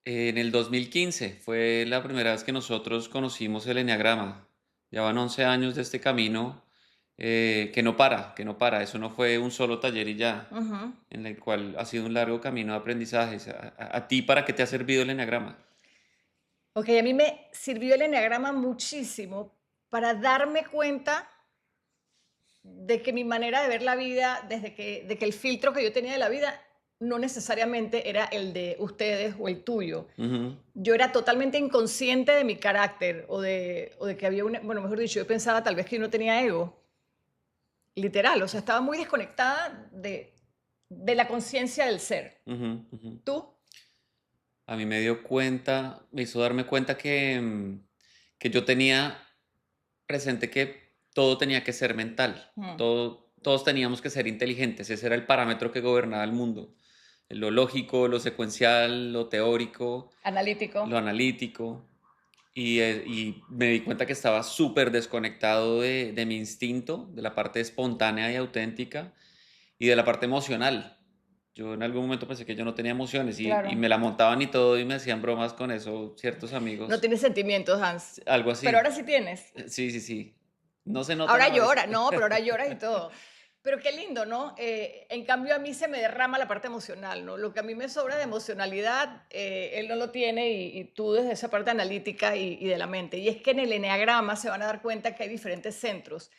En el 2015 fue la primera vez que nosotros conocimos el eneagrama. Ya van 11 años de este camino que no para, que no para. Eso no fue un solo taller y ya, Ujú. en el cual ha sido un largo camino de aprendizajes. ¿A ti para qué te ha servido el eneagrama? Ok, a mí me sirvió el eneagrama muchísimo para darme cuenta de que mi manera de ver la vida, de que el filtro que yo tenía de la vida no necesariamente era el de ustedes o el tuyo. Ujú. Yo era totalmente inconsciente de mi carácter o de que había una, bueno, mejor dicho, yo pensaba tal vez que yo no tenía ego, literal, o sea, estaba muy desconectada de la conciencia del ser. Ujú, ujú. ¿Tú? A mí me hizo darme cuenta que yo tenía presente que todo tenía que ser mental, Mm. todos teníamos que ser inteligentes, ese era el parámetro que gobernaba el mundo, lo lógico, lo secuencial, lo teórico, Analítico. lo analítico, y me di cuenta que estaba súper desconectado de mi instinto, de la parte espontánea y auténtica, y de la parte emocional. Yo en algún momento pensé que yo no tenía emociones y Claro. me la montaban y todo y me hacían bromas con eso ciertos No amigos, tienes sentimientos, Hans. algo Pero ahora así. sí tienes. Sí, sí, sí. No se notan Ahora a veces. llora, no, pero ahora lloras y todo. Pero qué lindo, ¿no? En cambio, a mí se me derrama la parte emocional, ¿no? Lo que a mí me sobra de emocionalidad, él no lo tiene y tú desde esa parte analítica y de la mente. Y es que en el eneagrama se van a dar cuenta que hay diferentes centros.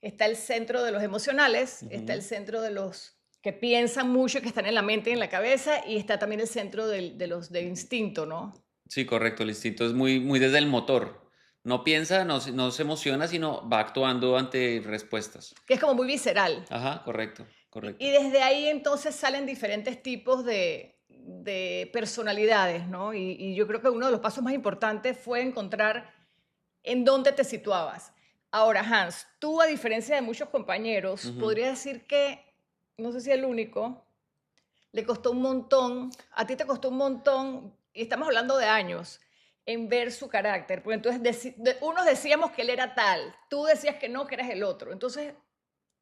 Está el centro de los emocionales, está el Ujú. centro de los que piensan mucho y que están en la mente y en la cabeza, y está también el centro de los de instinto, ¿no? Sí, correcto, el instinto es muy desde el motor. No piensa, no se emociona, sino va actuando ante respuestas. Que es como muy visceral. Ajá, correcto, Y correcto. desde ahí entonces salen diferentes tipos de personalidades, ¿no? Y yo creo que uno de los pasos más importantes fue encontrar en dónde te situabas. Ahora, Hans, tú a diferencia de muchos compañeros, Ujú. podría decir que, no sé si el único, le costó un montón, a ti te costó un montón, y estamos hablando de años, en ver su carácter, porque entonces unos decíamos que él era tal, tú decías que no, que eras el otro. Entonces,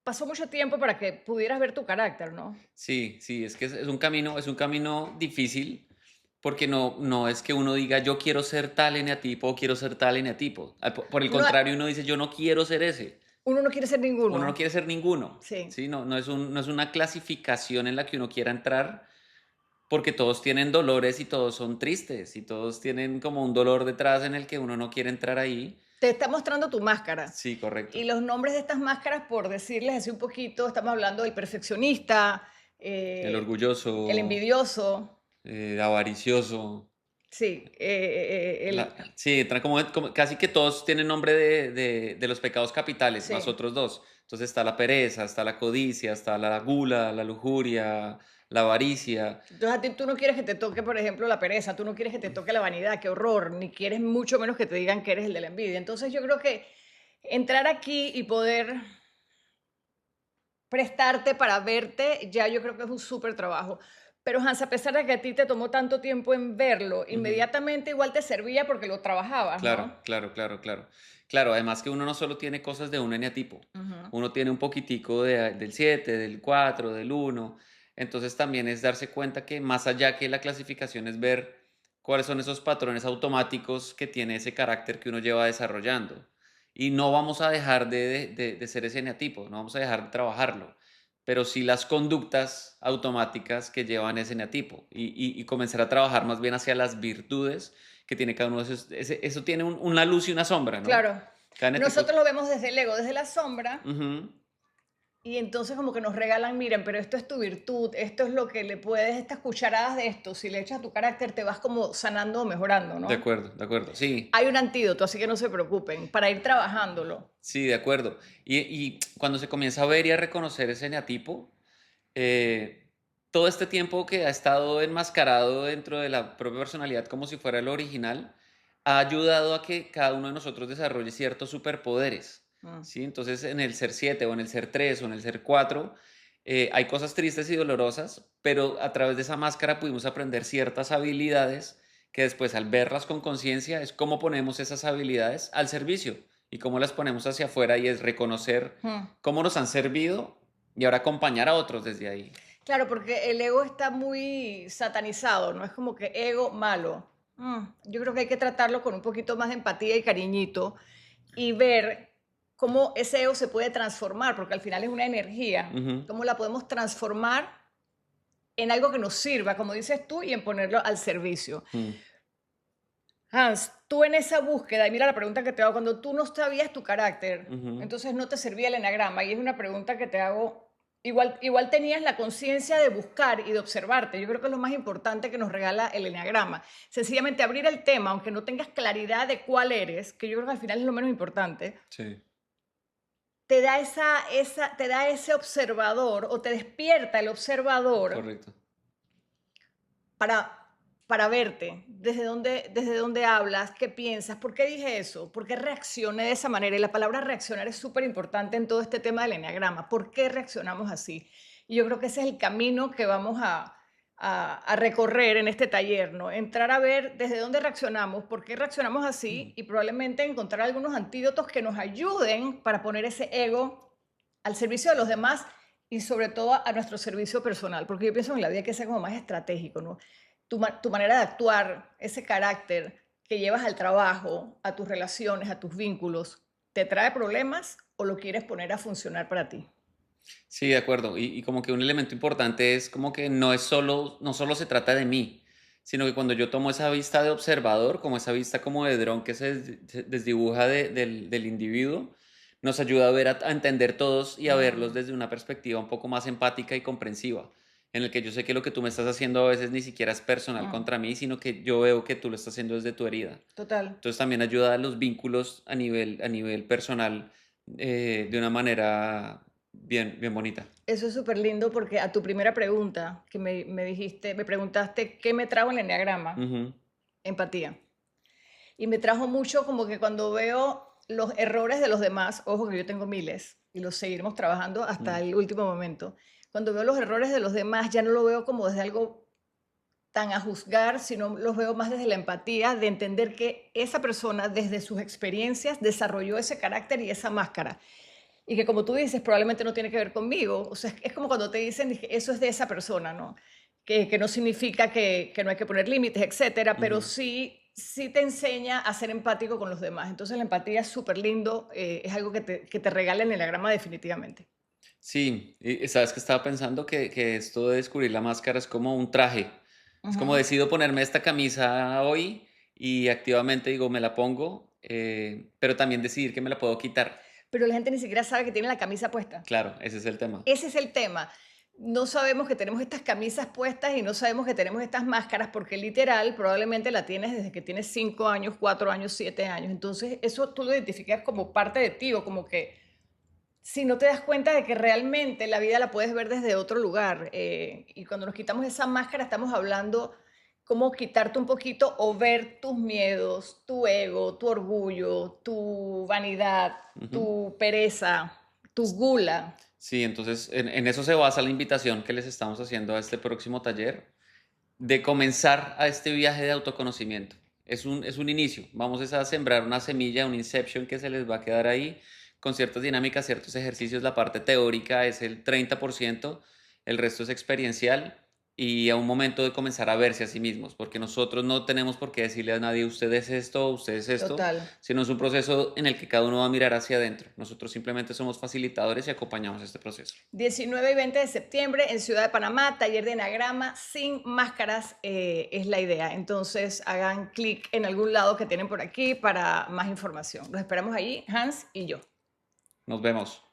pasó mucho tiempo para que pudieras ver tu carácter, ¿no? Sí, sí, es que es un camino difícil porque no es que uno diga yo quiero ser tal eneatipo o quiero ser tal eneatipo. Por el No, contrario, uno dice yo no quiero ser ese. uno no quiere ser Uno no ninguno. quiere ser ninguno. Sí. ¿Sí? No es una clasificación en la que uno quiera entrar porque todos tienen dolores y todos son tristes y todos tienen como un dolor detrás en el que uno no quiere entrar ahí. Te está mostrando tu máscara. Sí, correcto. Y los nombres de estas máscaras, por decirles así un poquito, estamos hablando del perfeccionista, El el orgulloso, envidioso, avaricioso. sí, Sí, entran como casi que todos tienen nombre de los pecados capitales, más sí. otros dos. Entonces está la pereza, está la codicia, está la gula, la lujuria, la avaricia. Entonces a ti tú no quieres que te toque, por ejemplo, la pereza, tú no quieres que te toque la vanidad, qué horror, ni quieres mucho menos que te digan que eres el de la envidia. Entonces yo creo que entrar aquí y poder prestarte para verte, ya yo creo que es un súper trabajo. Pero Hans, a pesar de que a ti te tomó tanto tiempo en verlo, Ujú. inmediatamente igual te servía porque lo trabajabas, Claro, ¿no? claro, claro, claro. Claro, además que uno no solo tiene cosas de un eneatipo, Ujú. uno tiene un poquitico del 7, del 4, del uno. Entonces también es darse cuenta que más allá que la clasificación es ver cuáles son esos patrones automáticos que tiene ese carácter que uno lleva desarrollando. Y no vamos a dejar de ser ese eneatipo, no vamos a dejar de trabajarlo, pero sí las conductas automáticas que llevan ese eneatipo y comenzar a trabajar más bien hacia las virtudes que tiene cada uno de esos. Eso tiene una luz y una sombra, ¿no? Claro, Cada eneatipo. nosotros lo vemos desde el ego, desde la sombra, Ujú. y entonces como que nos regalan, miren, pero esto es tu virtud, esto es lo que le puedes, estas cucharadas de esto, si le echas a tu carácter te vas como sanando o mejorando, De ¿no? acuerdo, de acuerdo. Sí, Hay un antídoto, así que no se preocupen, para ir trabajándolo. sí, de acuerdo. Y cuando se comienza a ver y a reconocer ese eneatipo, eh, todo este tiempo que ha estado enmascarado dentro de la propia personalidad como si fuera el original, ha ayudado a que cada uno de nosotros desarrolle ciertos superpoderes, Mm. ¿sí? Entonces, en el ser 7 o en el ser 3 o en el ser 4 hay cosas tristes y dolorosas, pero a través de esa máscara pudimos aprender ciertas habilidades que después al verlas con conciencia es cómo ponemos esas habilidades al servicio y cómo las ponemos hacia afuera y es reconocer Mm. cómo nos han servido y ahora acompañar a otros desde ahí. Claro, porque el ego está muy satanizado, ¿no? Es como que ego malo. Yo creo que hay que tratarlo con un poquito más de empatía y cariñito y ver cómo ese ego se puede transformar, porque al final es una energía, Ujú, cómo la podemos transformar en algo que nos sirva, como dices tú, y en ponerlo al servicio. mm, Hans, tú en esa búsqueda, y mira la pregunta que te hago, cuando tú no sabías tu carácter, ujú. entonces no te servía el enagrama, y es una pregunta que te hago, igual tenías la conciencia de buscar y de observarte, yo creo que es lo más importante que nos regala el enagrama, sencillamente abrir el tema, aunque no tengas claridad de cuál eres, que yo creo que al final es lo menos importante, Sí, te da ese observador o te despierta el observador correcto. para, para verte, desde dónde hablas, qué piensas, por qué dije eso, por qué reaccioné de esa manera. Y la palabra reaccionar es súper importante en todo este tema del enneagrama. ¿Por qué reaccionamos así? Y yo creo que ese es el camino que vamos a recorrer en este taller, ¿no? Entrar a ver desde dónde reaccionamos, por qué reaccionamos así y probablemente encontrar algunos antídotos que nos ayuden para poner ese ego al servicio de los demás y sobre todo a nuestro servicio personal, porque yo pienso que en la vida hay que ser como más estratégico, ¿no? Tu manera de actuar, ese carácter que llevas al trabajo, a tus relaciones, a tus vínculos, ¿te trae problemas o lo quieres poner a funcionar para ti? Sí, de acuerdo. Y como que un elemento importante es como que no solo se trata de mí, sino que cuando yo tomo esa vista de observador, como esa vista como de dron que se desdibuja del individuo, nos ayuda a ver, a entender todos y a verlos Mm, desde una perspectiva un poco más empática y comprensiva, en el que yo sé que lo que tú me estás haciendo a veces ni siquiera es personal mm, contra mí, sino que yo veo que tú lo estás haciendo desde tu herida. total. Entonces también ayuda a los vínculos a nivel personal de una manera bien bonita. Eso es súper lindo porque a tu primera pregunta que me dijiste, me preguntaste qué me trajo el enneagrama, Ujú, empatía. Y me trajo mucho como que cuando veo los errores de los demás, ojo que yo tengo miles y los seguiremos trabajando hasta mm, el último momento. Cuando veo los errores de los demás, ya no lo veo como desde algo tan a juzgar, sino los veo más desde la empatía, de entender que esa persona desde sus experiencias desarrolló ese carácter y esa máscara. Y que como tú dices, probablemente no tiene que ver conmigo. O sea, es como cuando te dicen, dije, eso es de esa persona, ¿no? Que no significa que no hay que poner límites, etcétera, pero ujú. sí te enseña a ser empático con los demás. Entonces la empatía es súper lindo, es algo que te regala el enagrama definitivamente. Sí, y sabes que estaba pensando que esto de descubrir la máscara es como un traje. Es como Ujú. decido ponerme esta camisa hoy y activamente digo, me la pongo, pero también decidir que me la puedo quitar. Pero la gente ni siquiera sabe que tiene la camisa puesta. Claro, ese es el tema. Ese es el tema. No sabemos que tenemos estas camisas puestas y no sabemos que tenemos estas máscaras porque literal probablemente la tienes desde que tienes 5 años, 4 años, 7 años. Entonces eso tú lo identificas como parte de ti o como que si no te das cuenta de que realmente la vida la puedes ver desde otro lugar. Y cuando nos quitamos esa máscara estamos hablando cómo quitarte un poquito o ver tus miedos, tu ego, tu orgullo, tu vanidad, Ujú. tu pereza, tu gula. Sí, entonces en eso se basa la invitación que les estamos haciendo a este próximo taller, de comenzar a este viaje de autoconocimiento. Es un inicio, vamos es a sembrar una semilla, un inception que se les va a quedar ahí con ciertas dinámicas, ciertos ejercicios. La parte teórica es el 30%, el resto es experiencial y a un momento de comenzar a verse a sí mismos, porque nosotros no tenemos por qué decirle a nadie usted es esto, usted es esto, Total. sino es un proceso en el que cada uno va a mirar hacia adentro. Nosotros simplemente somos facilitadores y acompañamos este proceso. 19 y 20 de septiembre en Ciudad de Panamá, taller de enagrama sin máscaras es la idea. Entonces hagan clic en algún lado que tienen por aquí para más información. Los esperamos allí, Hans y yo. Nos vemos.